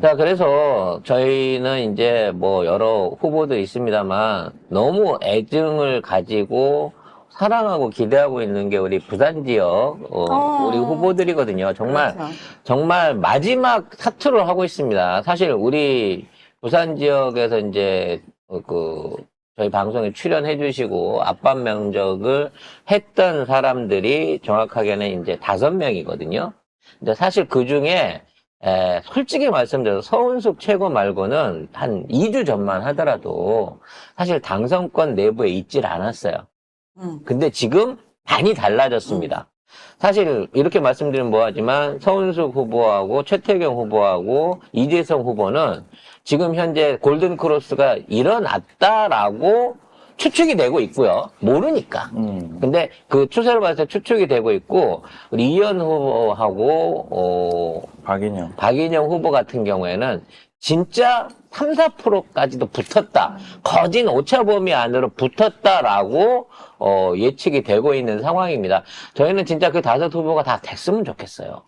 자, 그래서 저희는 이제 뭐 여러 후보들이 있습니다만 너무 애증을 가지고 사랑하고 기대하고 있는 게 우리 부산 지역, 우리 후보들이거든요. 정말, 그렇죠. 정말 마지막 사투를 하고 있습니다. 사실 우리 부산 지역에서 이제 저희 방송에 출연해 주시고 앞반 명적을 했던 사람들이 정확하게는 이제 5명이거든요. 근데 사실 그 중에 솔직히 말씀드려서 서은숙 최고 말고는 한 2주 전만 하더라도 사실 당선권 내부에 있질 않았어요. 근데 지금 많이 달라졌습니다. 사실 이렇게 말씀드리면 뭐하지만 서은숙 후보하고 최태경 후보하고 이재성 후보는 지금 현재 골든크로스가 일어났다라고 추측이 되고 있고요. 모르니까. 근데 그 추세를 봐서 추측이 되고 있고, 우리 이현 후보하고, 박인영 후보 같은 경우에는 진짜 3, 4%까지도 붙었다. 거진 오차범위 안으로 붙었다라고, 예측이 되고 있는 상황입니다. 저희는 진짜 그 5 후보가 다 됐으면 좋겠어요.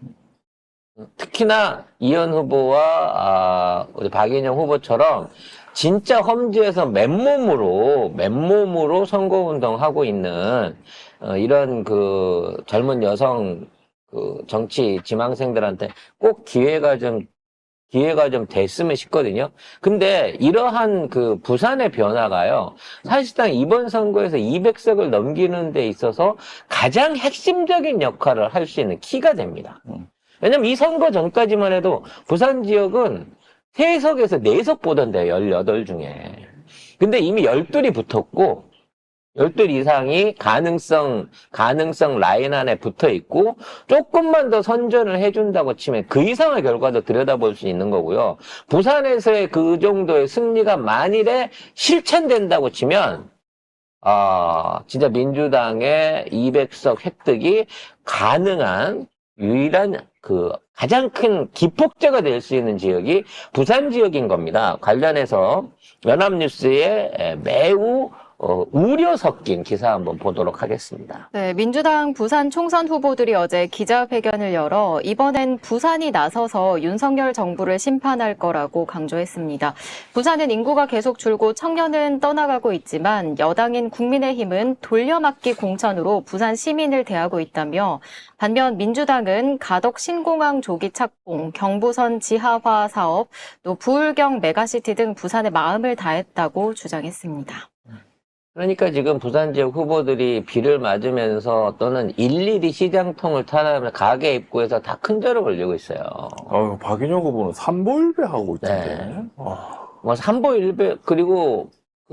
특히나 이현 후보와, 우리 박인영 후보처럼 진짜 험지에서 맨몸으로 선거운동하고 있는, 이런 젊은 여성, 정치 지망생들한테 꼭 기회가 좀 됐으면 싶거든요. 근데 이러한 부산의 변화가요, 사실상 이번 선거에서 200석을 넘기는 데 있어서 가장 핵심적인 역할을 할 수 있는 키가 됩니다. 왜냐면 이 선거 전까지만 해도 부산 지역은 3석에서 4석 보던데요, 18 중에. 근데 이미 12이 붙었고, 12 이상이 가능성 라인 안에 붙어 있고, 조금만 더 선전을 해준다고 치면 그 이상의 결과도 들여다볼 수 있는 거고요. 부산에서의 그 정도의 승리가 만일에 실천된다고 치면, 진짜 민주당의 200석 획득이 가능한 유일한 가장 큰 기폭제가 될 수 있는 지역이 부산 지역인 겁니다. 관련해서 연합뉴스에 매우 우려 섞인 기사 한번 보도록 하겠습니다. 네, 민주당 부산 총선 후보들이 어제 기자회견을 열어 이번엔 부산이 나서서 윤석열 정부를 심판할 거라고 강조했습니다. 부산은 인구가 계속 줄고 청년은 떠나가고 있지만 여당인 국민의힘은 돌려막기 공천으로 부산 시민을 대하고 있다며, 반면 민주당은 가덕 신공항 조기 착공, 경부선 지하화 사업, 또 부울경 메가시티 등 부산의 마음을 다했다고 주장했습니다. 그러니까 지금 부산 지역 후보들이 비를 맞으면서 또는 일일이 시장통을 타다면 가게 입구에서 다 큰절을 벌리고 있어요. 박인영 후보는 삼보일배하고 있던데. 네. 뭐 삼보일배, 그리고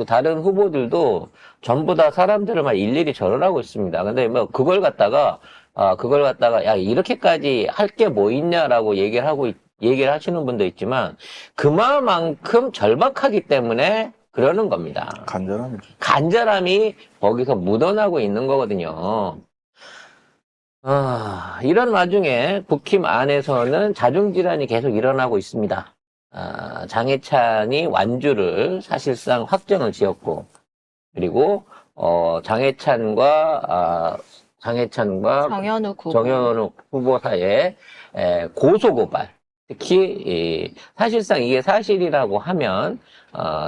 다른 후보들도 전부 다 사람들을 막 일일이 절을 하고 있습니다. 근데 뭐 그걸 갖다가 야, 이렇게까지 할 게 뭐 있냐라고 얘기를 하시는 분도 있지만, 그만큼 절박하기 때문에 그러는 겁니다. 간절함이 거기서 묻어나고 있는 거거든요. 이런 와중에 국힘 안에서는 자중질환이 계속 일어나고 있습니다. 장해찬이 완주를 사실상 확정을 지었고, 그리고 장해찬과 정현욱 후보 사이에 고소고발, 특히 사실상 이게 사실이라고 하면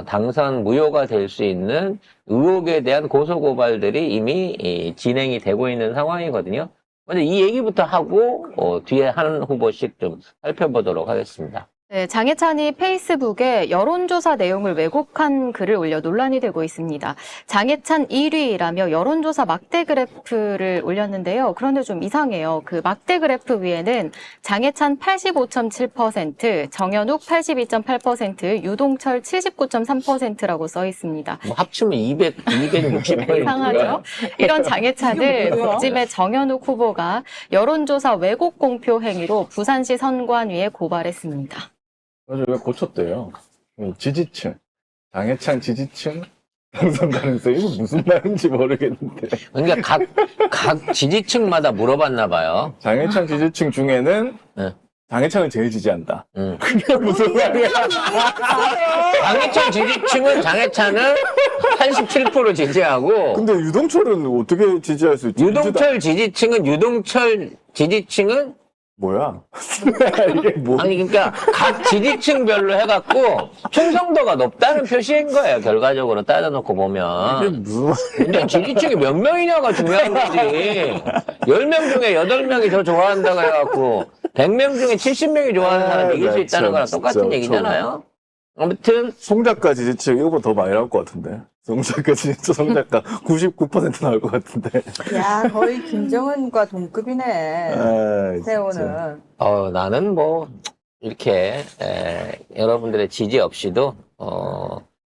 당선 무효가 될 수 있는 의혹에 대한 고소고발들이 이미 진행이 되고 있는 상황이거든요. 먼저 이 얘기부터 하고 뒤에 한 후보씩 좀 살펴보도록 하겠습니다. 네, 장해찬이 페이스북에 여론조사 내용을 왜곡한 글을 올려 논란이 되고 있습니다. 장해찬 1위라며 여론조사 막대 그래프를 올렸는데요. 그런데 좀 이상해요. 그 막대 그래프 위에는 장해찬 85.7%, 정현욱 82.8%, 유동철 79.3%라고 써 있습니다. 뭐 합치면 260%. 이상하죠? 이런 장해찬을 국짐의 정현욱 후보가 여론조사 왜곡 공표 행위로 부산시 선관위에 고발했습니다. 왜 고쳤대요? 지지층, 장해찬 지지층 당선 가능성, 이거 무슨 말인지 모르겠는데. 그러니까 각 지지층마다 물어봤나 봐요. 장해찬 지지층 중에는 장해찬을 제일 지지한다. 그게 무슨 말이야? 장해찬 지지층은 장해찬을 87% 지지하고. 근데 유동철은 어떻게 지지할 수 있지? 유동철 지지층은 뭐야? 이게 뭐? 아니, 그러니까 각 지지층별로 해갖고 충성도가 높다는 표시인 거예요. 결과적으로 따져놓고 이게 보면. 무슨 말? 근데 지지층이 몇 명이냐가 중요한 거지. 10명 중에 8명이 저 좋아한다고 해갖고 100명 중에 70명이 좋아하는 사람 이길 수 있다는 거랑 똑같은 얘기잖아요. 아무튼 송 작가 지지층 이거보다 더 많이 나올 것 같은데. 송 작가 지지층 송 작가 99% 나올 것 같은데. 야, 거의 김정은과 동급이네. 아, 진짜. 세호는. 나는 뭐 이렇게 여러분들의 지지 없이도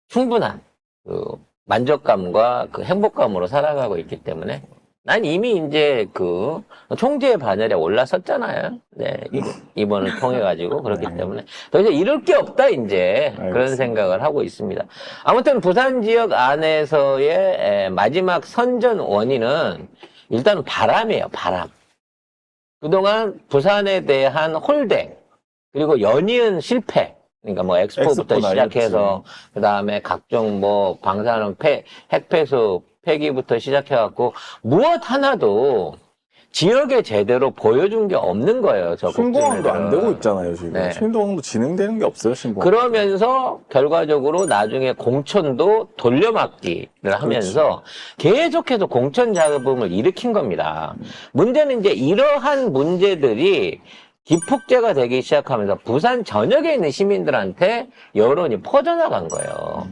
충분한 그 만족감과 그 행복감으로 살아가고 있기 때문에 난 이미 이제 그 총재의 반열에 올라섰잖아요. 네, 이번을 통해 가지고 그렇기 때문에 더 이제 이럴 게 없다 이제 그런 알겠습니다. 생각을 하고 있습니다. 아무튼 부산 지역 안에서의 마지막 선전 원인은 일단은 바람이에요. 바람. 그동안 부산에 대한 홀대 그리고 연이은 실패. 그러니까 뭐 엑스포부터 엑스포 시작해서 그다음에 각종 뭐 방사능 핵폐수 폐기부터 시작해갖고 무엇 하나도 지역에 제대로 보여준 게 없는 거예요. 저 신공항도 안 되고 국진들은. 있잖아요, 지금. 네. 신공항도 진행되는 게 없어요, 신공항. 그러면서 결과적으로 나중에 공천도 돌려막기를 하면서 계속해서 공천 잡음을 일으킨 겁니다. 문제는 이제 이러한 문제들이 기폭제가 되기 시작하면서 부산 전역에 있는 시민들한테 여론이 퍼져나간 거예요.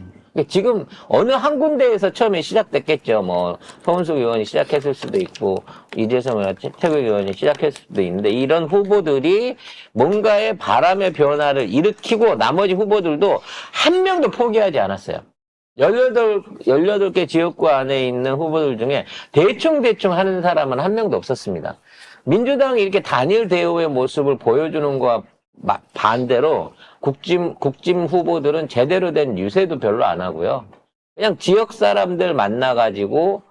지금 어느 한 군데에서 처음에 시작됐겠죠. 뭐 서은숙 의원이 시작했을 수도 있고 이재성 의원, 최태국 의원이 시작했을 수도 있는데 이런 후보들이 뭔가의 바람의 변화를 일으키고 나머지 후보들도 한 명도 포기하지 않았어요. 18개 지역구 안에 있는 후보들 중에 대충 하는 사람은 한 명도 없었습니다. 민주당이 이렇게 단일 대우의 모습을 보여주는 것과 반대로 국짐 후보들은 제대로 된 유세도 별로 안 하고요. 그냥 지역 사람들 만나가지고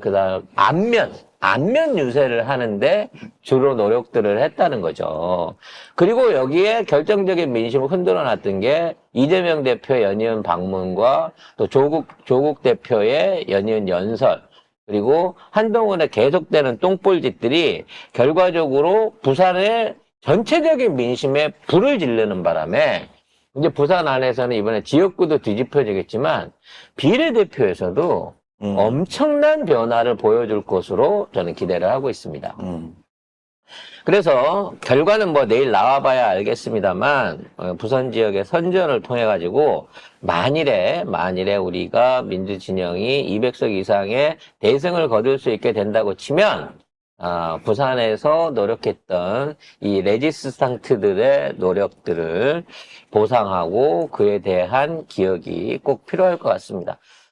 그다음 안면 유세를 하는데 주로 노력들을 했다는 거죠. 그리고 여기에 결정적인 민심을 흔들어 놨던 게 이재명 대표의 연이은 방문과 또 조국 대표의 연이은 연설 그리고 한동훈의 계속되는 똥볼짓들이 결과적으로 부산의 전체적인 민심에 불을 지르는 바람에 이제 부산 안에서는 이번에 지역구도 뒤집혀지겠지만 비례대표에서도 엄청난 변화를 보여줄 것으로 저는 기대를 하고 있습니다. 그래서 결과는 뭐 내일 나와봐야 알겠습니다만 부산 지역의 선전을 통해 가지고 만일에 우리가 민주진영이 200석 이상의 대승을 거둘 수 있게 된다고 치면 부산에서 노력했던 이 레지스탕트들의 노력들을 보상하고 그에 대한 기억이 꼭 필요할 것 같습니다.